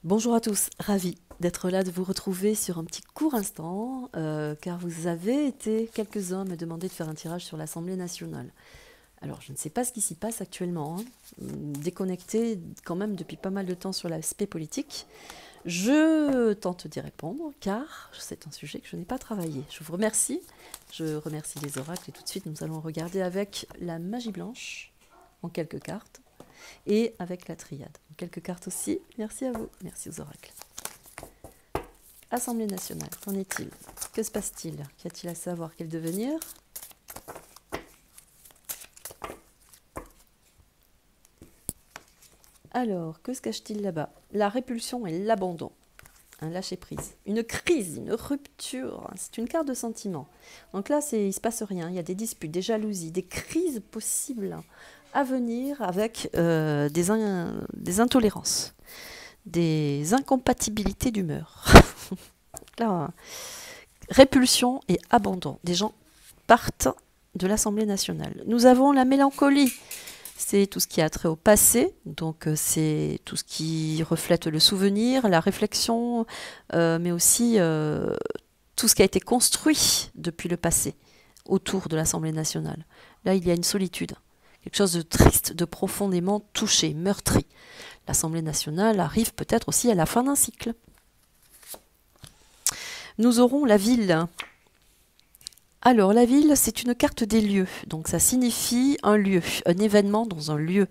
Bonjour à tous, ravi d'être là, de vous retrouver sur un petit court instant, car vous avez été quelques-uns à me demander de faire un tirage sur l'Assemblée nationale. Alors, je ne sais pas ce qui s'y passe actuellement, hein, déconnecté quand même depuis pas mal de temps sur l'aspect politique. Je tente d'y répondre, car c'est un sujet que je n'ai pas travaillé. Je vous remercie, je remercie les oracles, et tout de suite nous allons regarder avec la magie blanche, en quelques cartes, et avec la triade. Quelques cartes aussi. Merci à vous. Merci aux oracles. Assemblée nationale, qu'en est-il? Que se passe-t-il? Qu'y a-t-il à savoir? Quel devenir? Alors, que se cache-t-il là-bas? La répulsion et l'abandon. Un lâcher-prise. Une crise, une rupture. C'est une carte de sentiment. Donc là, il ne se passe rien. Il y a des disputes, des jalousies, des crises possibles à venir avec des intolérances, des incompatibilités d'humeur. Là, répulsion et abandon. Des gens partent de l'Assemblée nationale. Nous avons la mélancolie. C'est tout ce qui a trait au passé, donc c'est tout ce qui reflète le souvenir, la réflexion, mais aussi tout ce qui a été construit depuis le passé autour de l'Assemblée nationale. Là, il y a une solitude, quelque chose de triste, de profondément touché, meurtri. L'Assemblée nationale arrive peut-être aussi à la fin d'un cycle. Nous aurons la ville. Alors, la ville, c'est une carte des lieux. Donc, ça signifie un lieu, un événement dans un lieu.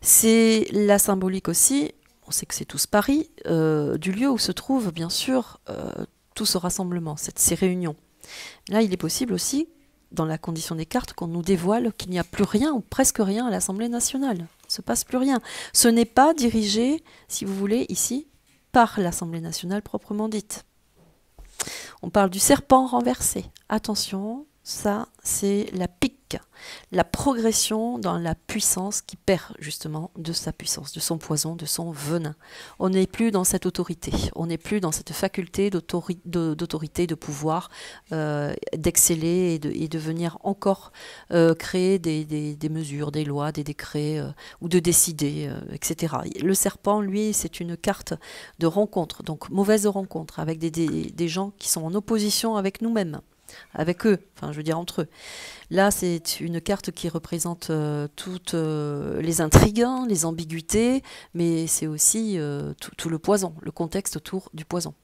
C'est la symbolique aussi, on sait que c'est tous Paris, du lieu où se trouve, bien sûr, tout ce rassemblement, ces réunions. Là, il est possible aussi, dans la condition des cartes, qu'on nous dévoile qu'il n'y a plus rien ou presque rien à l'Assemblée nationale. Il ne se passe plus rien. Ce n'est pas dirigé, si vous voulez, ici, par l'Assemblée nationale proprement dite. On parle du serpent renversé. Attention, ça c'est la pique, la progression dans la puissance qui perd justement de sa puissance, de son poison, de son venin. On n'est plus dans cette autorité, on n'est plus dans cette faculté d'autorité, de pouvoir, d'exceller et de venir encore créer des mesures, des lois, des décrets, ou de décider, etc. Le serpent, lui, c'est une carte de rencontre, donc mauvaise rencontre, avec des gens qui sont en opposition avec nous-mêmes, avec eux, enfin je veux dire entre eux. Là, c'est une carte qui représente toutes les intrigues, hein, les ambiguïtés, mais c'est aussi tout le poison, le contexte autour du poison.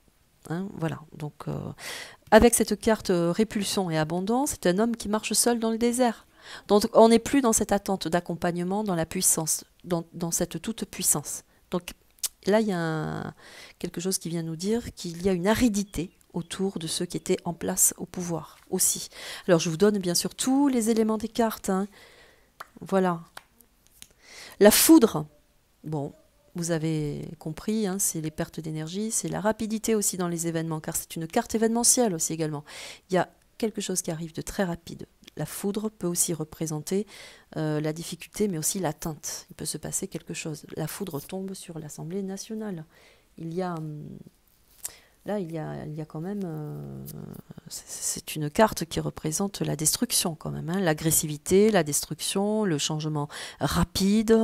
Hein, voilà, donc avec cette carte répulsion et abondance, c'est un homme qui marche seul dans le désert. Donc on n'est plus dans cette attente d'accompagnement, dans la puissance, dans cette toute puissance. Donc là, il y a quelque chose qui vient nous dire qu'il y a une aridité autour de ceux qui étaient en place au pouvoir aussi. Alors je vous donne bien sûr tous les éléments des cartes. Hein. Voilà. La foudre, bon, vous avez compris, hein, c'est les pertes d'énergie, c'est la rapidité aussi dans les événements, car c'est une carte événementielle aussi également. Il y a quelque chose qui arrive de très rapide. La foudre peut aussi représenter la difficulté, mais aussi l'atteinte. Il peut se passer quelque chose. La foudre tombe sur l'Assemblée nationale. Il y a... Là, il y a quand même... c'est une carte qui représente la destruction quand même. Hein, l'agressivité, la destruction, le changement rapide,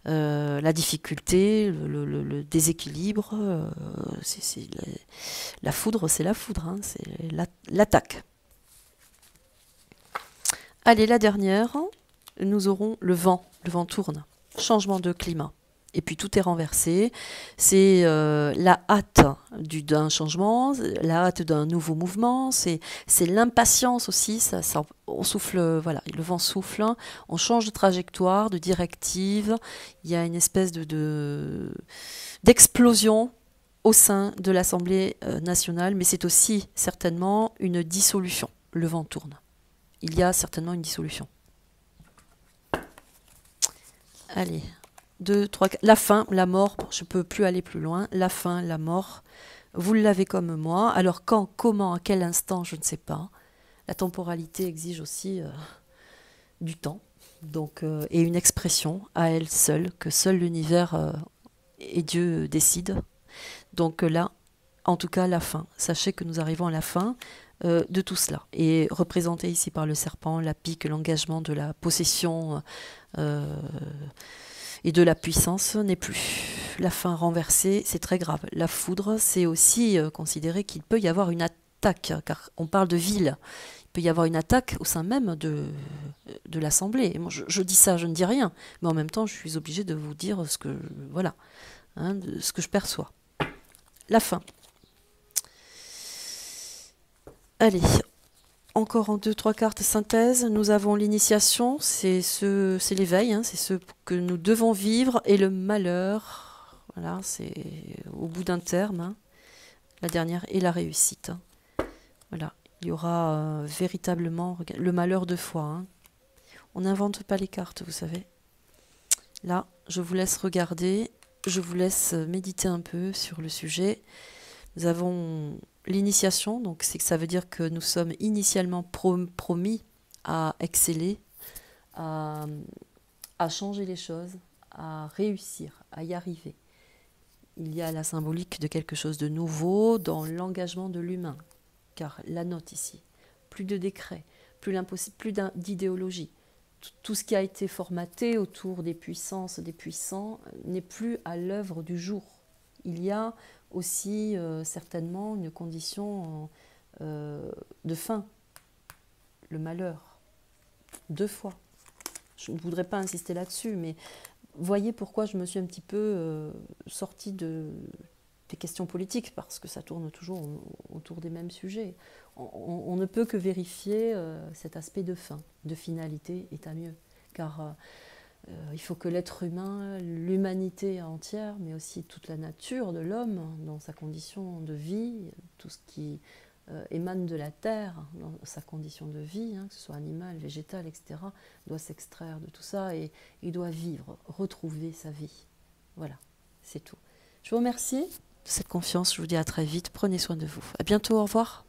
la difficulté, le déséquilibre. La foudre, c'est la foudre. Hein, c'est l'attaque. Allez, la dernière. Nous aurons le vent. Le vent tourne. Changement de climat. Et puis tout est renversé. C'est la hâte d'un changement, la hâte d'un nouveau mouvement, c'est l'impatience aussi. On souffle, voilà, le vent souffle, on change de trajectoire, de directive. Il y a une espèce d'explosion au sein de l'Assemblée nationale, mais c'est aussi certainement une dissolution. Le vent tourne. Il y a certainement une dissolution. Allez. 2, 3, 4. La fin, la mort, je ne peux plus aller plus loin. La fin, la mort, vous l'avez comme moi. Alors quand, comment, à quel instant, je ne sais pas. La temporalité exige aussi du temps, donc, et une expression à elle seule, que seul l'univers et Dieu décident. Donc là, en tout cas, la fin. Sachez que nous arrivons à la fin de tout cela. Et représenté ici par le serpent, la pique, l'engagement de la possession... et de la puissance n'est plus. La fin renversée, c'est très grave. La foudre, c'est aussi considérer qu'il peut y avoir une attaque, car on parle de ville. Il peut y avoir une attaque au sein même de l'Assemblée. Moi, je dis ça, je ne dis rien, mais en même temps, je suis obligée de vous dire ce que, voilà, hein, ce que je perçois. La fin. Allez, encore en 2-3 cartes synthèse, nous avons l'initiation, c'est l'éveil, hein, c'est ce que nous devons vivre, et le malheur, voilà, c'est au bout d'un terme, hein, la dernière, et la réussite. Hein. Voilà, il y aura véritablement le malheur 2 fois. Hein. On n'invente pas les cartes, vous savez. Là, je vous laisse regarder, je vous laisse méditer un peu sur le sujet. Nous avons l'initiation, donc c'est que ça veut dire que nous sommes initialement promis à exceller, à changer les choses, à réussir, à y arriver. Il y a la symbolique de quelque chose de nouveau dans l'engagement de l'humain, car la note ici, plus de décrets, plus d'idéologie. Tout ce qui a été formaté autour des puissances, des puissants, n'est plus à l'œuvre du jour. Il y a aussi certainement une condition de fin, le malheur, 2 fois. Je ne voudrais pas insister là-dessus, mais voyez pourquoi je me suis un petit peu sortie des questions politiques, parce que ça tourne toujours autour des mêmes sujets. On ne peut que vérifier cet aspect de fin, de finalité, est à mieux, car il faut que l'être humain, l'humanité entière, mais aussi toute la nature de l'homme, dans sa condition de vie, tout ce qui émane de la terre, dans sa condition de vie, hein, que ce soit animal, végétal, etc., doit s'extraire de tout ça et il doit vivre, retrouver sa vie. Voilà, c'est tout. Je vous remercie de cette confiance, je vous dis à très vite, prenez soin de vous. À bientôt, au revoir.